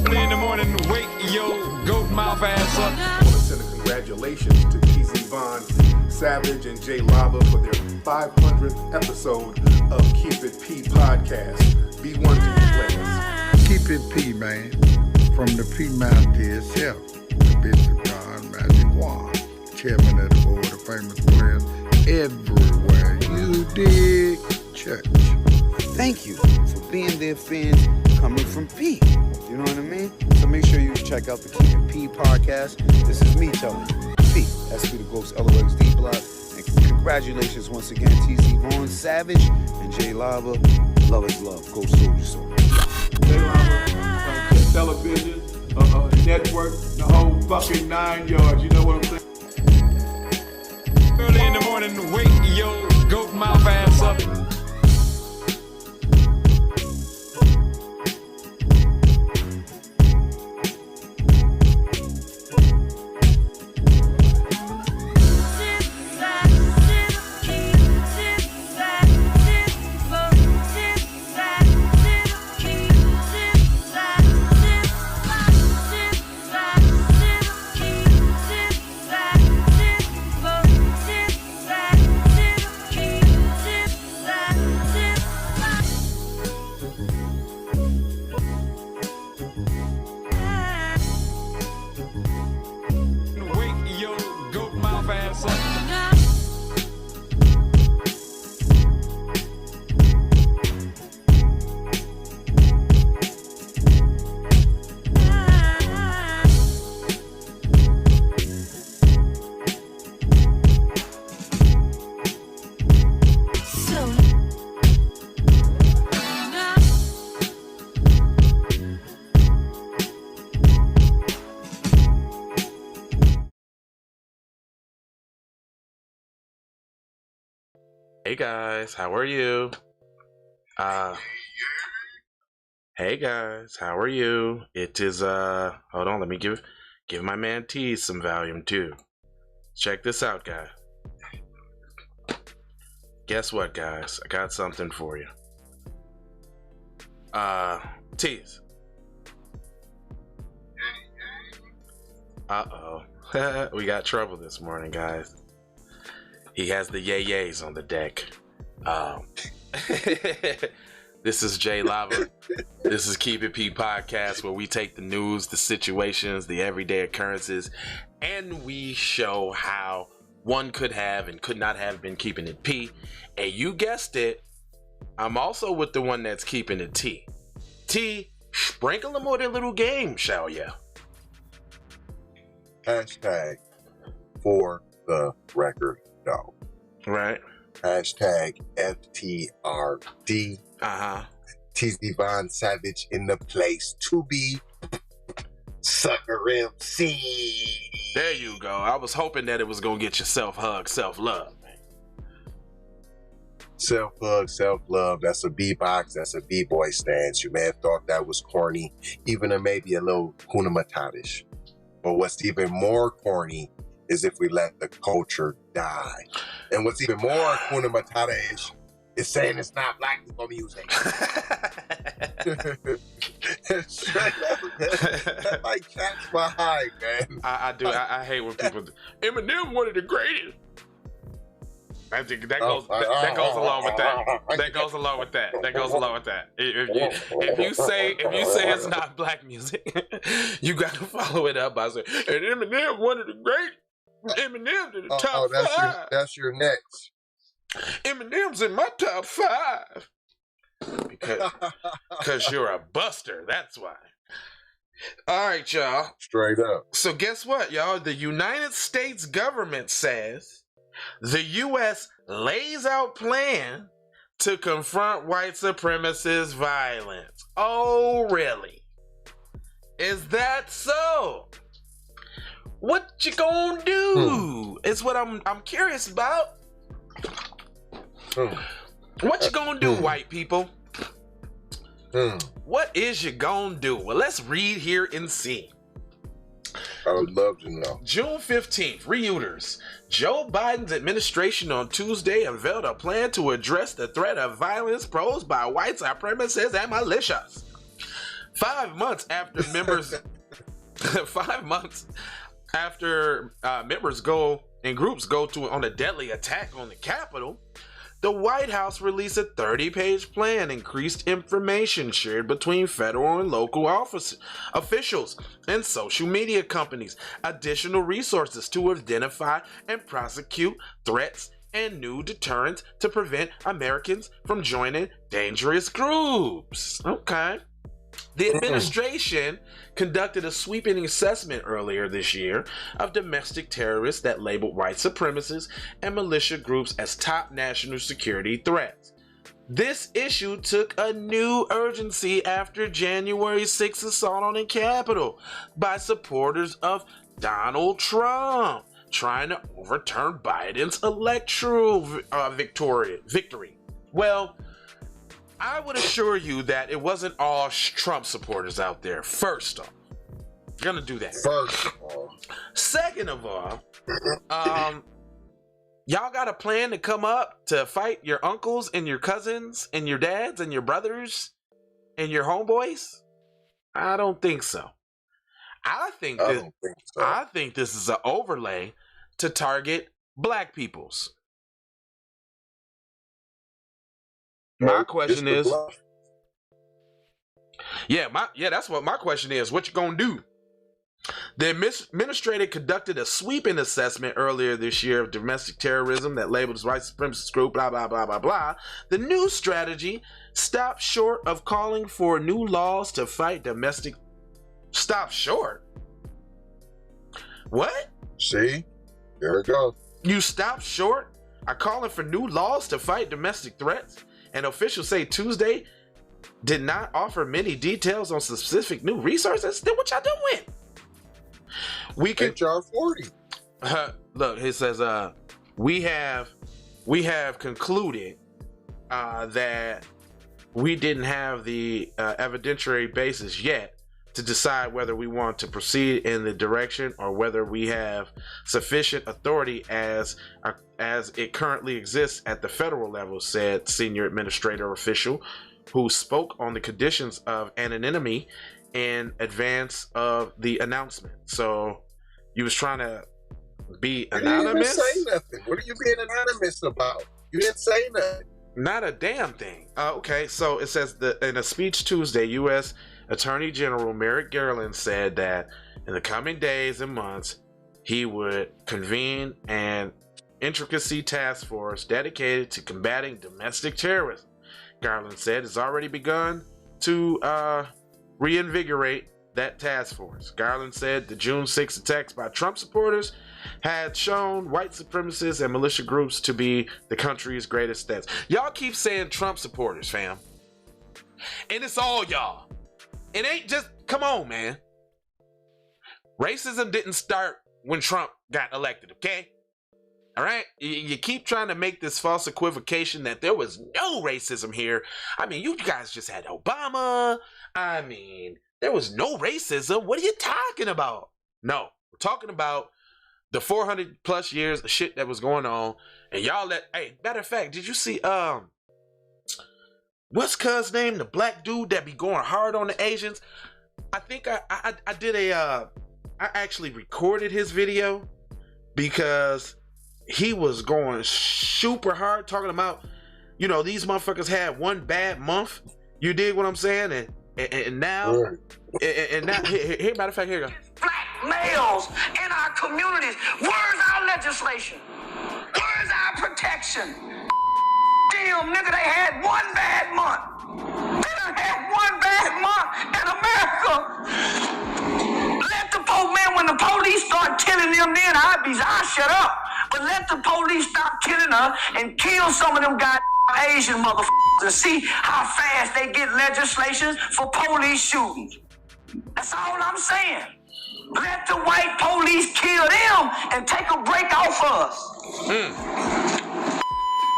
Early in the morning, wake your goat mouth ass up. I want to send a congratulations to TZ Von, Savage, and Jay Lava for their 500th episode of Keep It P podcast. Be one to be players. Keep it P, man. From the P Master itself, the Bishop John Magic Wand, chairman of the board of famous players everywhere. You dig? Church. Thank you for being their fans coming from P. You know what I mean? So make sure you check out the Keep It P podcast. This is me telling you. P. That's P the Ghost LOXD block. And congratulations once again, TZ Vaughn, Savage, and Jay Lava. Love is love. Go Soldier Soul. Jay Lava, television, network, the whole fucking 9 yards. You know what I'm saying? Early in the morning, wake your goat mouth ass up. Hey guys, how are you? Hey guys, how are you? It is hold on, let me give my man T some volume too. Check this out, guys. Guess what, guys? I got something for you. T's. Uh-oh. We got trouble this morning, guys. He has the yay-yays on the deck. This is Jay Lava. This is Keep It P podcast, where we take the news, the situations, the everyday occurrences, and we show how one could have and could not have been keeping it P. And you guessed it, I'm also with the one that's keeping it T. T, sprinkle them with a little game, shall ya? Hashtag for the record. No. Right. Hashtag FTRD. TZ Von Savage in the place to be. Sucker MC. There you go. I was hoping that it was gonna get you self-hug, self-love. Self-hug, self-love. That's a B-box. That's a B-boy stance. You may have thought that was corny, even or maybe a little Hakuna Matata-ish. But what's even more corny is if we let the culture die. And what's even more Hakuna Matata-ish is saying it's not black people music. That like catch my eye, man. I do. I hate when people do. Eminem one of the greatest. I think that goes along with that. That goes along with that. That goes along with that. If you say it's not black music, you got to follow it up by saying, and Eminem one of the great. Eminem to the top five. That's your next. Eminem's in my top 5. Because you're a buster. That's why. All right, y'all. Straight up. So guess what, y'all? The United States government says the U.S. lays out plan to confront white supremacist violence. Oh, really? Is that so? What you gonna do? Is what I'm curious about. What you gonna do, white people? What is you gonna do? Well, let's read here and see. I would love to know. June 15th, Reuters. Joe Biden's administration on Tuesday unveiled a plan to address the threat of violence posed by white supremacists and militias. 5 months after members 5 months after members go and groups go to on a deadly attack on the Capitol, the White House released a 30-page plan, increased information shared between federal and local officials and social media companies, additional resources to identify and prosecute threats, and new deterrents to prevent Americans from joining dangerous groups. Okay. The administration conducted a sweeping assessment earlier this year of domestic terrorists that labeled white supremacists and militia groups as top national security threats. This issue took a new urgency after January 6th assault on the Capitol by supporters of Donald Trump trying to overturn Biden's electoral victory. Well, I would assure you that it wasn't all Trump supporters out there. First off, gonna do that. First of all. Second of all, y'all got a plan to come up to fight your uncles and your cousins and your dads and your brothers and your homeboys? I don't think so. I think this is an overlay to target black peoples. My question is, that's what my question is. What you gonna do? The administrator conducted a sweeping assessment earlier this year of domestic terrorism that labeled as white supremacist group, blah, blah, blah, blah, blah. The new strategy stopped short of calling for new laws to fight domestic. Stop short? What? See? There it goes. You stopped short of calling for new laws to fight domestic threats? And officials say Tuesday did not offer many details on specific new resources. Then what y'all doing? We can HR 40. Look, it says we have concluded that we didn't have the evidentiary basis yet to decide whether we want to proceed in the direction or whether we have sufficient authority as it currently exists at the federal level, said senior administrator official who spoke on the conditions of anonymity in advance of the announcement. So you was trying to be anonymous? You didn't say nothing. What are you being anonymous about? You didn't say nothing. Not a damn thing. Okay, so it says that in a speech Tuesday, U.S. Attorney General Merrick Garland said that in the coming days and months, he would convene an intricacy task force dedicated to combating domestic terrorism. Garland said it's already begun to reinvigorate that task force. Garland said the June 6 attacks by Trump supporters had shown white supremacists and militia groups to be the country's greatest threats. Y'all keep saying Trump supporters, fam. And it's all y'all. It ain't just, come on, man. Racism didn't start when Trump got elected, okay? All right? You keep trying to make this false equivocation that there was no racism here. I mean, you guys just had Obama. I mean, there was no racism. What are you talking about? No, we're talking about the 400 plus years of shit that was going on. And y'all hey, matter of fact, did you see, what's cuz name? The black dude that be going hard on the Asians. I think I did I actually recorded his video because he was going super hard talking about, these motherfuckers had one bad month. You dig what I'm saying? And now, and now, here, matter of fact, here you go. Black males in our communities. Where's our legislation? Where's our protection? Damn, nigga, they had one bad month. They done had one bad month in America. Let the when the police start killing them, then I'll shut up. But let the police stop killing her and kill some of them goddamn Asian motherfuckers and see how fast they get legislation for police shootings. That's all I'm saying. Let the white police kill them and take a break off us.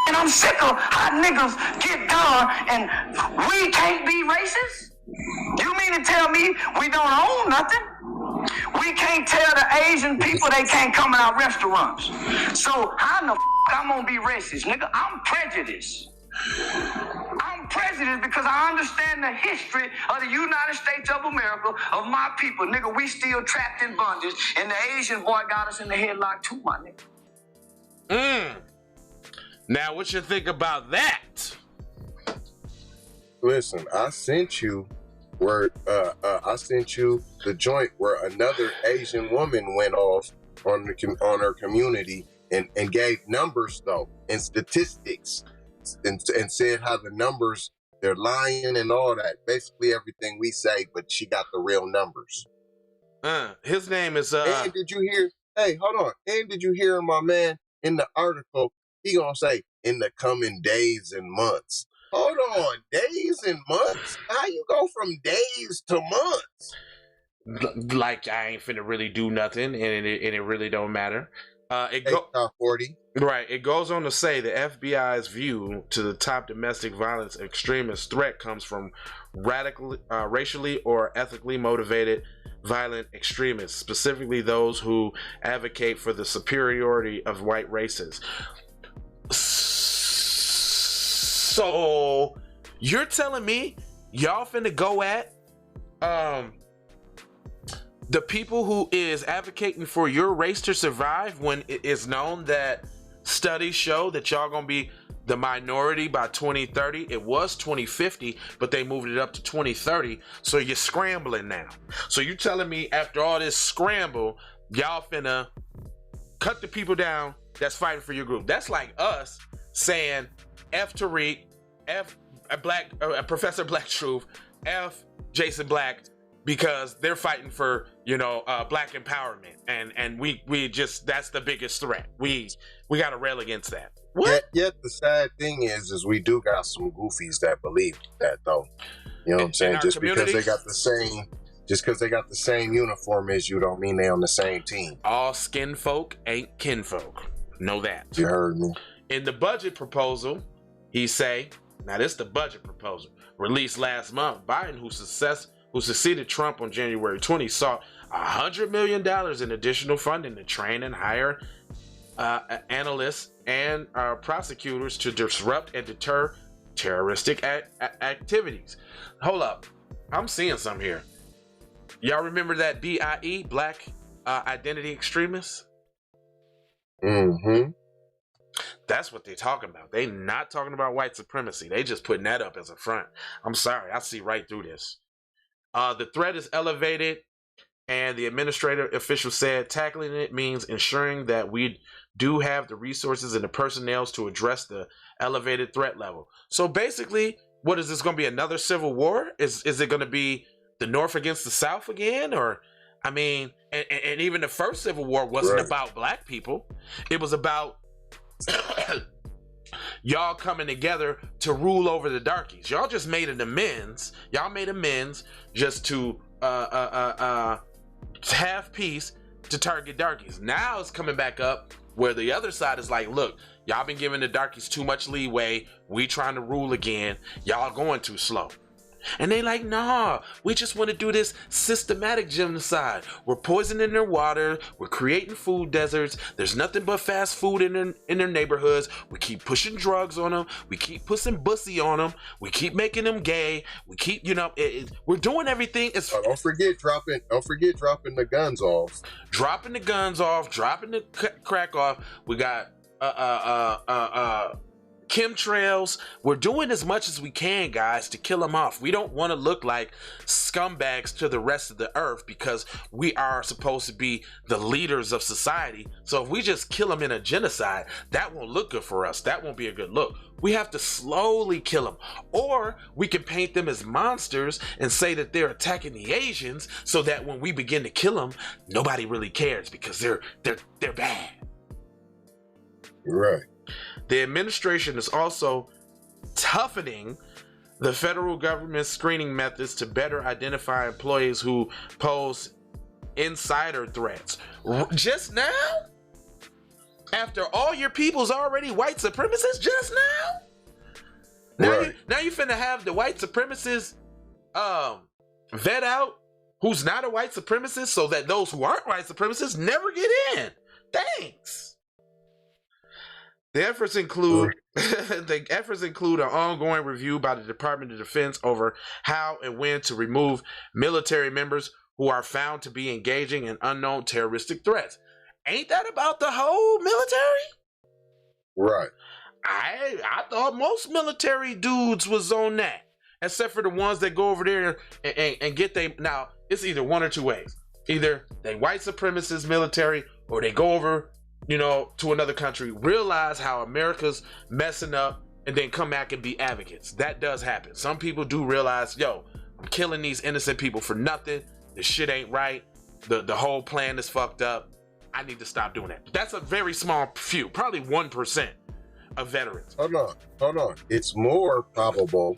And I'm sick of how niggas get done and we can't be racist? You mean to tell me we don't own nothing? We can't tell the Asian people they can't come in our restaurants. So how in the I'm gonna be racist, nigga? I'm prejudiced. I'm president because I understand the history of the United States of America, of my people. Nigga, we still trapped in bondage, and the Asian boy got us in the headlock too, my nigga. Now, what you think about that? Listen, I sent you the joint where another Asian woman went off on her community and gave numbers though and statistics and said how the numbers, they're lying and all that. Basically everything we say, but she got the real numbers. His name is And did you hear? Hey, hold on. And did you hear my man in the article? He gonna say in the coming days and months. Hold on, days and months? How you go from days to months? Like I ain't finna really do nothing, and it really don't matter. Top 40. Right. It goes on to say the FBI's view to the top domestic violence extremist threat comes from racially or ethically motivated violent extremists, specifically those who advocate for the superiority of white races. So you're telling me y'all finna go at the people who is advocating for your race to survive when it is known that studies show that y'all gonna be the minority by 2030. It was 2050, but they moved it up to 2030. So you're scrambling now. So you telling me after all this scramble, y'all finna cut the people down that's fighting for your group. That's like us saying F Tariq, F Professor Black Truth, F Jason Black, because they're fighting for, black empowerment, and we just, that's the biggest threat. We gotta rail against that. What? Yet the sad thing is we do got some goofies that believe that though. You know what I'm saying? Just because they got the same uniform as you don't mean they on the same team. All skin folk ain't kinfolk. Know that. You heard me. In the budget proposal, he say, now this is the budget proposal released last month, Biden, who succeeded Trump on January 20, sought $100 million in additional funding to train and hire analysts and prosecutors to disrupt and deter terroristic activities. Hold up. I'm seeing some here. Y'all remember that BIE, Black Identity Extremists? Mm-hmm. That's what they're talking about. They not talking about white supremacy. They just putting that up as a front. I'm sorry. I see right through this. The threat is elevated, and the administrative official said tackling it means ensuring that we do have the resources and the personnel to address the elevated threat level. So basically, what is this going to be, another civil war? Is it going to be the North against the South again? Or, I mean, and even the first Civil War wasn't about black people. It was about y'all coming together to rule over the darkies. Y'all just made an amends. Y'all made amends just to have peace to target darkies. Now it's coming back up where the other side is like, look, y'all been giving the darkies too much leeway. We trying to rule again. Y'all going too slow. And they like, nah, we just want to do this systematic genocide. We're poisoning their water. We're creating food deserts. There's nothing but fast food in their neighborhoods. We keep pushing drugs on them. We keep pushing bussy on them. We keep making them gay. We keep, we're doing everything. Don't forget dropping the guns off. Dropping the guns off. Dropping the crack off. We got chemtrails. We're doing as much as we can, guys, to kill them off. We don't want to look like scumbags to the rest of the earth because we are supposed to be the leaders of society. So if we just kill them in a genocide, that won't look good for us. That won't be a good look. We have to slowly kill them, or we can paint them as monsters and say that they're attacking the Asians, so that when we begin to kill them, nobody really cares because they're bad. Right. The administration is also toughening the federal government screening methods to better identify employees who pose insider threats. Just now? After all your people's already white supremacists just now? Now you finna have the white supremacists vet out who's not a white supremacist so that those who aren't white supremacists never get in. Thanks. The efforts include an ongoing review by the Department of Defense over how and when to remove military members who are found to be engaging in unknown terroristic threats. Ain't that about the whole military? Right. I thought most military dudes was on that, except for the ones that go over there and get they. Now it's either one or two ways: either they white supremacist military, or they go over, to another country, realize how America's messing up, and then come back and be advocates. That does happen. Some people do realize, yo, I'm killing these innocent people for nothing. This shit ain't right. The whole plan is fucked up. I need to stop doing that. That's a very small few, probably 1% of veterans. Hold on. It's more probable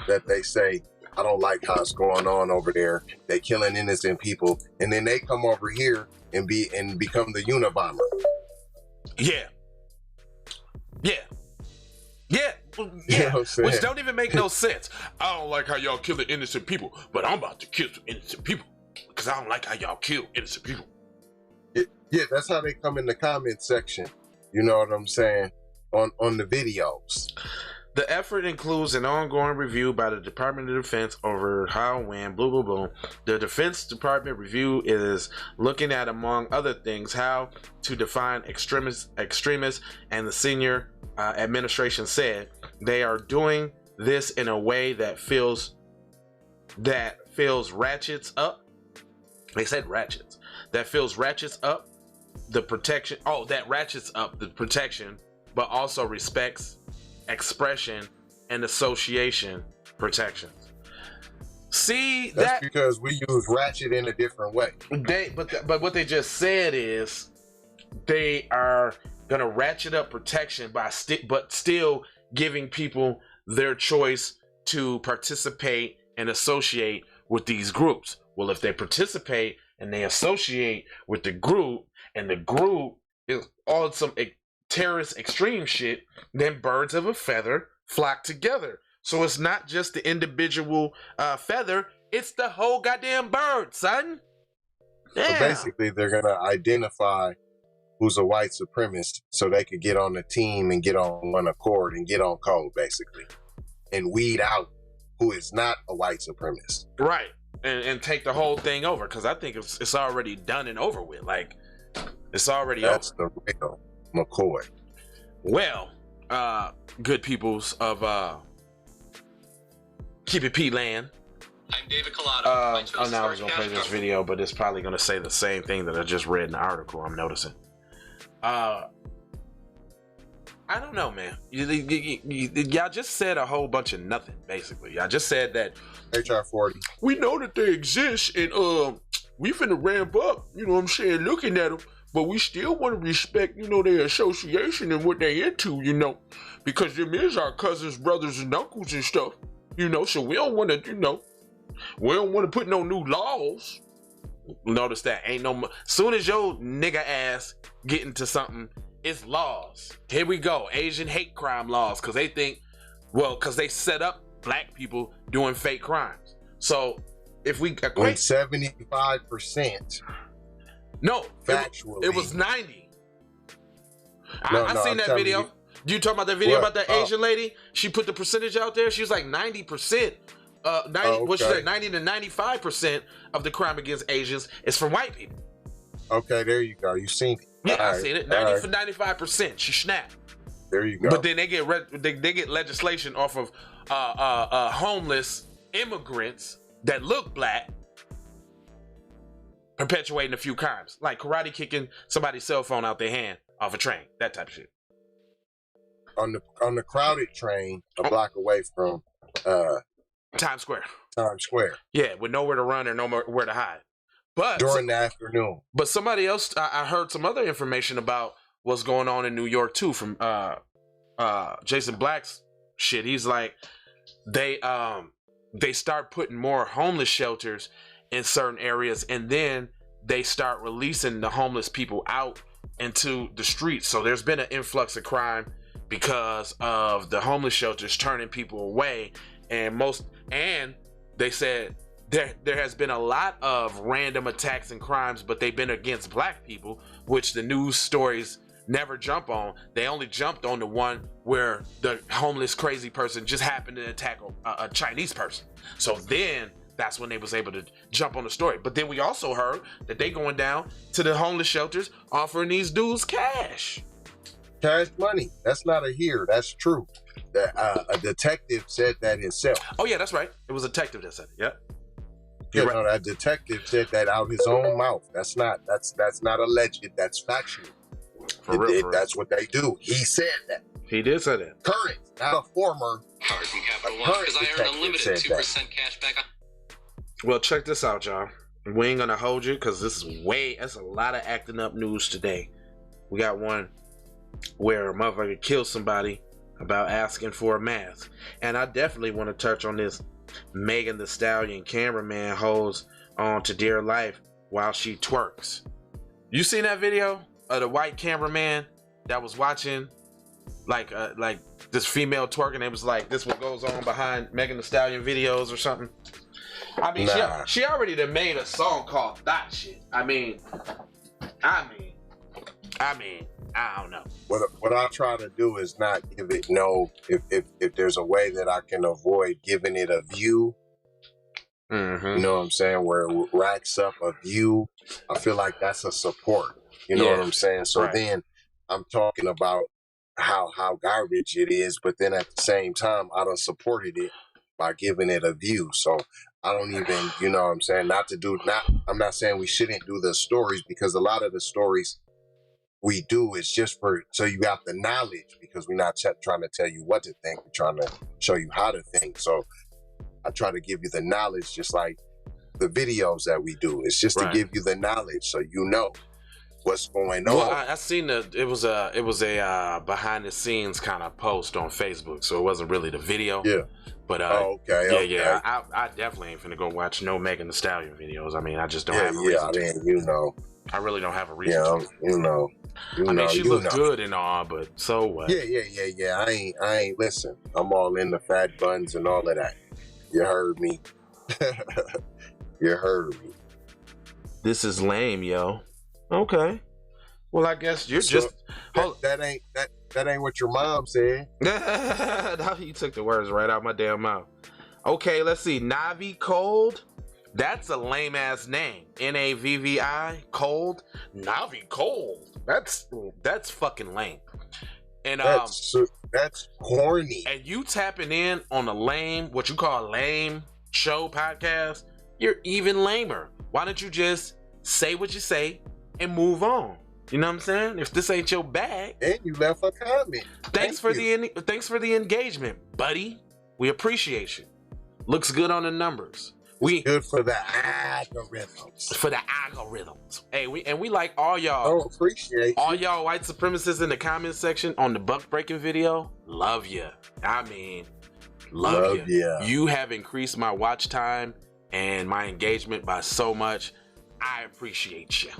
that they say, I don't like how it's going on over there. They killing innocent people, and then they come over here and become the Unabomber. Yeah. You know what I'm saying? Which don't even make no sense. I don't like how y'all kill the innocent people, but I'm about to kill some innocent people because I don't like how y'all kill innocent people. Yeah, that's how they come in the comment section. You know what I'm saying? On the videos. The effort includes an ongoing review by the Department of Defense over how, when, blah, blah, blah. The Defense Department review is looking at, among other things, how to define extremists, and the senior administration said they are doing this in a way that feels ratchets up. They said ratchets. That feels ratchets up the protection. Oh, that ratchets up the protection, but also respects expression and association protections. See, that's because we use ratchet in a different way. But what they just said is they are gonna ratchet up protection but still giving people their choice to participate and associate with these groups. Well, if they participate and they associate with the group, and the group is on some terrorist extreme shit, then birds of a feather flock together. So it's not just the individual feather, it's the whole goddamn bird, son. Yeah. So basically, they're gonna identify who's a white supremacist so they could get on the team and get on one accord and get on code, basically, and weed out who is not a white supremacist. Right. And take the whole thing over, because I think it's already done and over with. Like, it's already That's over. the real McCoy. Well, good peoples of Keep It P land. I'm David Collado. Now I was gonna play this video, but it's probably gonna say the same thing that I just read in the article. I'm noticing. I don't know, man. Y'all just said a whole bunch of nothing, basically. Y'all just said that HR 40. we know that they exist, and we finna ramp up. You know what I'm saying? Looking at them, but we still want to respect, their association and what they into, because them is our cousins, brothers, and uncles and stuff. So we don't want to, we don't want to put no new laws. Notice that ain't no. Soon as your nigga ass get into something, it's laws. Here we go, Asian hate crime laws, because they think, because they set up black people doing fake crimes. So if we equate 75%. No, factually, it was 90. No, I seen that video. You talking about that video about that Asian lady? She put the percentage out there. She was like 90%. 90 to 95% of the crime against Asians is from white people. Okay, there you go. You seen it. Yeah, I seen it. 90 for 95%. She snapped. There you go. But then they get legislation off of homeless immigrants that look black, perpetuating a few crimes, like karate kicking somebody's cell phone out their hand off a train, that type of shit. On the crowded train, a block away from Times Square. Yeah, with nowhere to run or nowhere to hide. But during the afternoon. But somebody else, I heard some other information about what's going on in New York too from Jason Black's shit. He's like, they start putting more homeless shelters in certain areas, and then they start releasing the homeless people out into the streets. So there's been an influx of crime because of the homeless shelters turning people away, and they said there has been a lot of random attacks and crimes, but they've been against black people, which the news stories never jump on. They only jumped on the one where the homeless crazy person just happened to attack a Chinese person. So then that's when they was able to jump on the story. But then we also heard that they going down to the homeless shelters offering these dudes cash money. That's not a here. That's true. A detective said that himself. Oh yeah, that's right. It was a detective that said it. Yep. Yeah, no, that detective said that out his own mouth. That's not alleged. That's factual. For real. That's what they do. He said that. He did say that. Current, not a former. Cards in Capital One because I earned unlimited 2% cash back. Well, check this out, y'all. We ain't gonna hold you because that's a lot of acting up news today. We got one where a motherfucker killed somebody about asking for a mask. And I definitely want to touch on this. Megan Thee Stallion cameraman holds on to dear life while she twerks. You seen that video of the white cameraman that was watching like this female twerking? It was like, this what goes on behind Megan Thee Stallion videos or something. I mean, she already done made a song called That Shit. I mean, I don't know. What I try to do is not give it if there's a way that I can avoid giving it a view, you know what I'm saying, where it racks up a view, I feel like that's a support. You know what I'm saying? So then I'm talking about how garbage it is, but then at the same time, I done supported it by giving it a view. So I don't even, you know what I'm saying, I'm not saying we shouldn't do the stories, because a lot of the stories we do is just so you got the knowledge, because we're not trying to tell you what to think, we're trying to show you how to think. So I try to give you the knowledge, just like the videos that we do. It's just to give you the knowledge so you know what's going on. Well, I seen it was a behind the scenes kind of post on Facebook, so it wasn't really the video. Yeah. But okay. I definitely ain't finna go watch no Megan Thee Stallion videos. I mean, I just don't have a reason to. I mean, you know. I really don't have a reason to. You know. I mean, she looked good and all, but so what? Yeah. I ain't listen. I'm all in the fat buns and all of that. You heard me. You heard me. This is lame, yo. Okay. Well, I guess you're that ain't what your mom said. You took the words right out my damn mouth. Okay, let's see. Navi Cold. That's a lame ass name. Navvi Cold. Navi Cold. That's fucking lame. And that's corny. And you tapping in on a lame, what you call a lame show podcast, you're even lamer. Why don't you just say what you say and move on? You know what I'm saying? If this ain't your bag. And you left a comment. Thanks for the engagement, buddy. We appreciate you. Looks good on the numbers. Good for the algorithms. Hey, we like all y'all. Oh, appreciate all y'all white supremacists in the comment section on the buck breaking video. Love you. I mean, love you. You have increased my watch time and my engagement by so much. I appreciate you.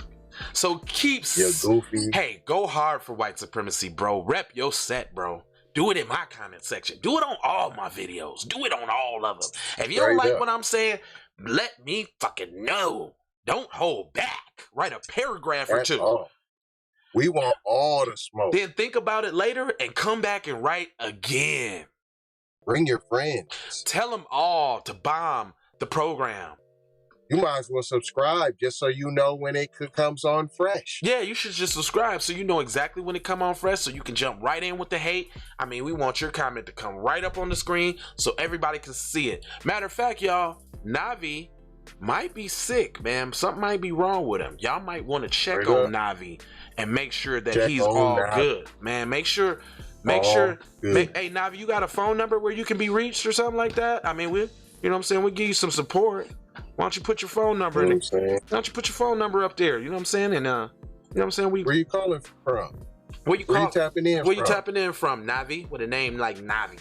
So you're goofy. Hey, go hard for white supremacy, bro. Rep your set, bro. Do it in my comment section. Do it on all my videos. Do it on all of them. If you don't like what I'm saying, let me fucking know. Don't hold back. Write a paragraph or two. All. We want all the smoke. Then think about it later and come back and write again. Bring your friends. Tell them all to bomb the program. You might as well subscribe just so you know when it comes on fresh. Yeah, you should just subscribe so you know exactly when it come on fresh, so you can jump right in with the hate. I mean, we want your comment to come right up on the screen so everybody can see it. Matter of fact, y'all, Navi might be sick, man. Something might be wrong with him. Y'all might want to check on Navi and make sure that he's all good, man. Make sure. Hey, Navi, you got a phone number where you can be reached or something like that? I mean, you know what I'm saying? We'll give you some support. Why don't you put your phone number in? Why don't you put your phone number up there? You know what I'm saying? And you know what I'm saying? Where you calling from? Where you tapping in? Where you tapping in from? Navi, with a name like Navi.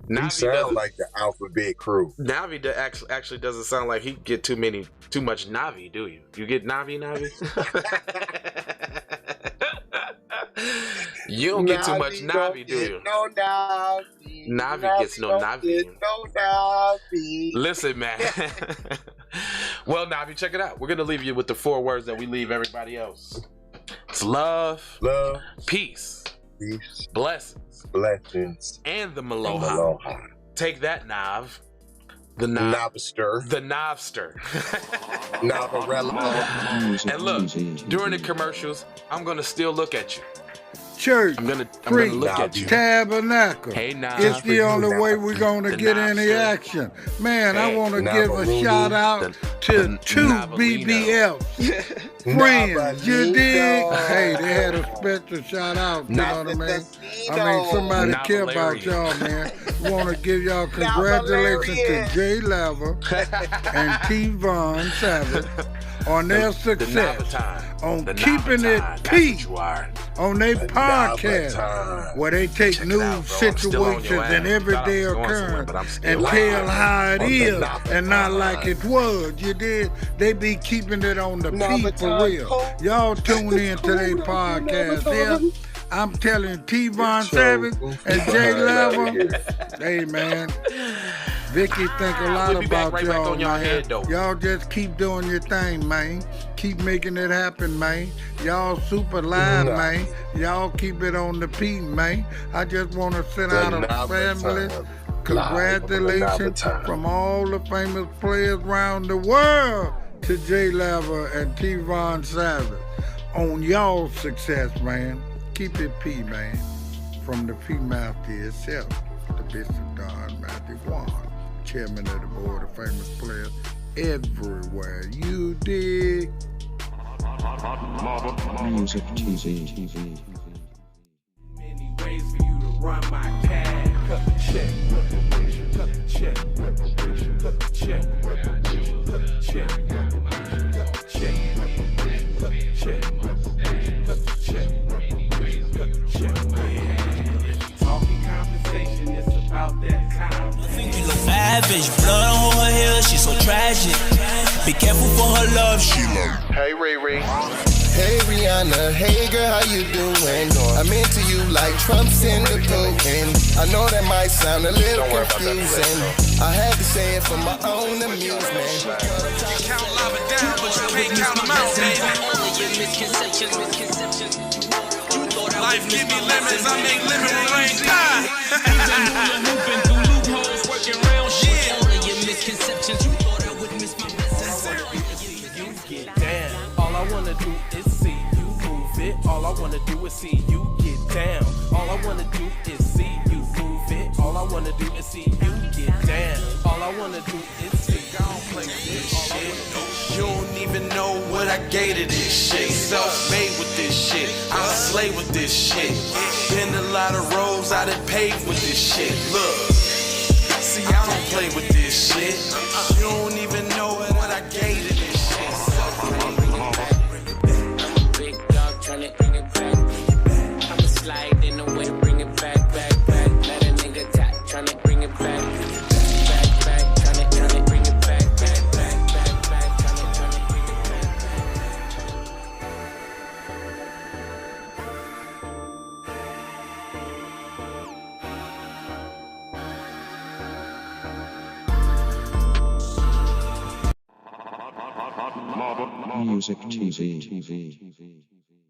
You sound like the Alphabet Crew. Navi actually doesn't sound like he get too much Navi, do you? You get Navi? You don't get too much Navi, do you? No Navi. Navi gets no Navi. No Navi. Listen, man. Well, now, if you check it out, we're going to leave you with the 4 words that we leave everybody else. It's love, peace, blessings, and the Maloha. Take that, Nav. The Novster. The Novster. Novarella. And look, during the commercials, I'm going to still look at you. Church, I'm gonna look at you. Tabernacle. Hey, Nav. It's the only way we're going to get any action. Man, I want to give a shout out to 2 BBFs. Friends, you dig? Hey, they had a special shout out, you know what I mean? I mean, somebody care about y'all, man. Want to give y'all congratulations to Jay Lava and T-Von Savage on their success, on keeping it peace, on their podcast, where they take news situations and everyday occurrence and tell how it is and not like it was. You did? They be keeping it on the peak for real. Y'all tune in to their podcast here. I'm telling T-Von Savage and Jay Lava, hey man, Vicky think a lot about y'all, man. Y'all just keep doing your thing, man. Keep making it happen, man. Y'all super live, man. Y'all keep it on the peak, man. I just want to send out a family congratulations from all the famous players around the world to Jay Lava and T-Von Savage on y'all's success, man. Keep it P, man. From the P mouth to itself, the Bishop Don Magic Wand, chairman of the board of famous players everywhere. You dig? Music TV. Many ways for you to run my cash. Cut the check, cut the check, cut the check, cut the check, cut the check, cut the check, cut the check. Talking conversation, it's about that time. You look savage, blood on her hair, she's so tragic. Be careful for her love, she love. Hey, Riri. Hey, Rihanna. Hey, girl, how you doing? I'm into you like Trump's in the pudding. I know that might sound a little confusing. I had to say it for my own amusement. You count lava down, but you can't count them out, baby. Life give me lemons, I make lemon rain die. Moving through loopholes, working round shit. All of your misconceptions, you thought I would miss my blessings. You get down. All I wanna do is see you move it. All I wanna do is see you get down. All I wanna do is see you move it. All I wanna do is see you get down. All I wanna do is see you play this shit. You don't even know what I gave to this shit. Self-made with this shit. I slay with this shit. Been a lot of roads I done paved with this shit. Look, see I don't play with this shit. You don't even know what I gave to this shit. Self-made. I'm a big dog tryna bring it back. I'ma slide in the way to bring it back. Let a nigga tap tryna bring it back. Tryna bring it back. Music TV.